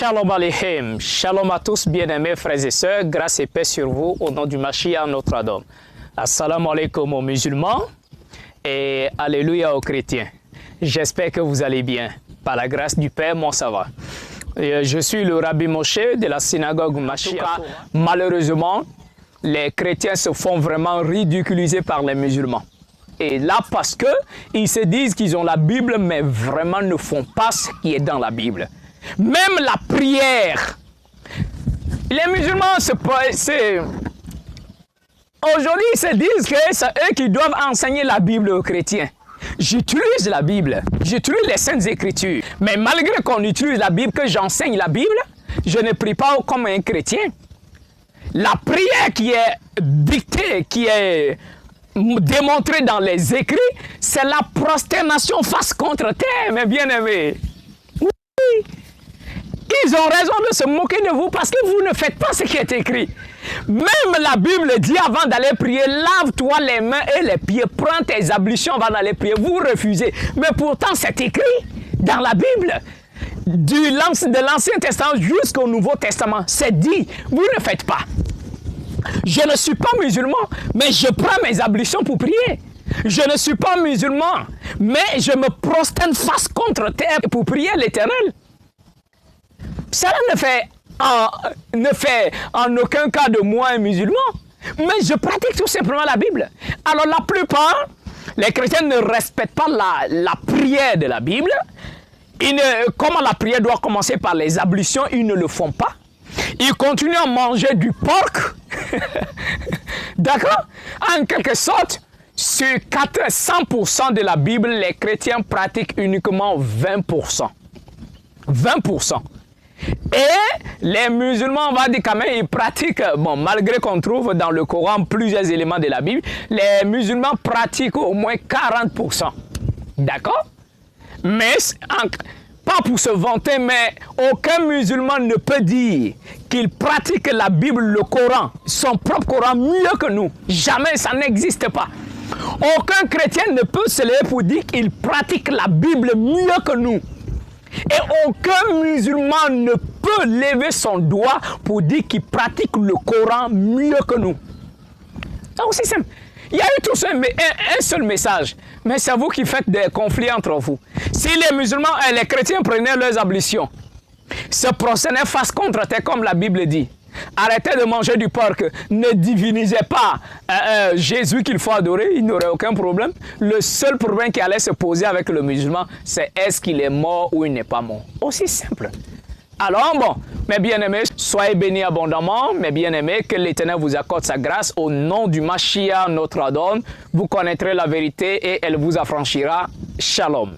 Shalom Aleichem, shalom à tous bien-aimés frères et sœurs, grâce et paix sur vous au nom du Mashiach notre Adon. Assalamu alaikum aux musulmans et alléluia aux chrétiens. J'espère que vous allez bien. Par la grâce du Père, moi ça va. Je suis le Rabbi Moshe de la synagogue Mashiach. Malheureusement, les chrétiens se font vraiment ridiculiser par les musulmans. Et là, parce qu'ils se disent qu'ils ont la Bible, mais vraiment ne font pas ce qui est dans la Bible. Même la prière. Les musulmans, aujourd'hui, ils se disent que c'est eux qui doivent enseigner la Bible aux chrétiens. J'utilise la Bible, j'utilise les Saintes Écritures. Mais malgré qu'on utilise la Bible, que j'enseigne la Bible, je ne prie pas comme un chrétien. La prière qui est dictée, qui est démontrée dans les écrits, c'est la prosternation face contre terre, mes bien-aimés. Oui. Ils ont raison de se moquer de vous parce que vous ne faites pas ce qui est écrit. Même la Bible dit avant d'aller prier, lave-toi les mains et les pieds, prends tes ablutions avant d'aller prier. Vous refusez. Mais pourtant, c'est écrit dans la Bible. De l'Ancien Testament jusqu'au Nouveau Testament, c'est dit. Vous ne faites pas. Je ne suis pas musulman, mais je prends mes ablutions pour prier. Je ne suis pas musulman, mais je me prosterne face contre terre pour prier l'Éternel. Cela ne fait en aucun cas de moi un musulman, mais je pratique tout simplement la Bible. Alors la plupart, les chrétiens ne respectent pas la prière de la Bible. Comment la prière doit commencer par les ablutions, ils ne le font pas. Ils continuent à manger du porc. D'accord? En quelque sorte, sur 100% de la Bible, les chrétiens pratiquent uniquement 20%. 20%. Et les musulmans, on va dire quand même, ils pratiquent, bon, malgré qu'on trouve dans le Coran plusieurs éléments de la Bible, les musulmans pratiquent au moins 40%. D'accord? Mais, pas pour se vanter, mais aucun musulman ne peut dire qu'il pratique la Bible, le Coran, son propre Coran mieux que nous. Jamais, ça n'existe pas. Aucun chrétien ne peut se lever pour dire qu'il pratique la Bible mieux que nous. Et aucun musulman ne peut lever son doigt pour dire qu'il pratique le Coran mieux que nous. C'est aussi simple. Il y a eu tous un seul message, mais c'est vous qui faites des conflits entre vous. Si les musulmans et les chrétiens prenaient leurs ablutions, se prosternaient face contre terre comme la Bible dit, arrêtez de manger du porc, ne divinisez pas Jésus qu'il faut adorer, il n'aurait aucun problème. Le seul problème qui allait se poser avec le musulman, c'est est-ce qu'il est mort ou il n'est pas mort. Aussi simple. Alors bon, mes bien-aimés, soyez bénis abondamment, mes bien-aimés, que l'Éternel vous accorde sa grâce au nom du Mashiach, notre Adon. Vous connaîtrez la vérité et elle vous affranchira. Shalom.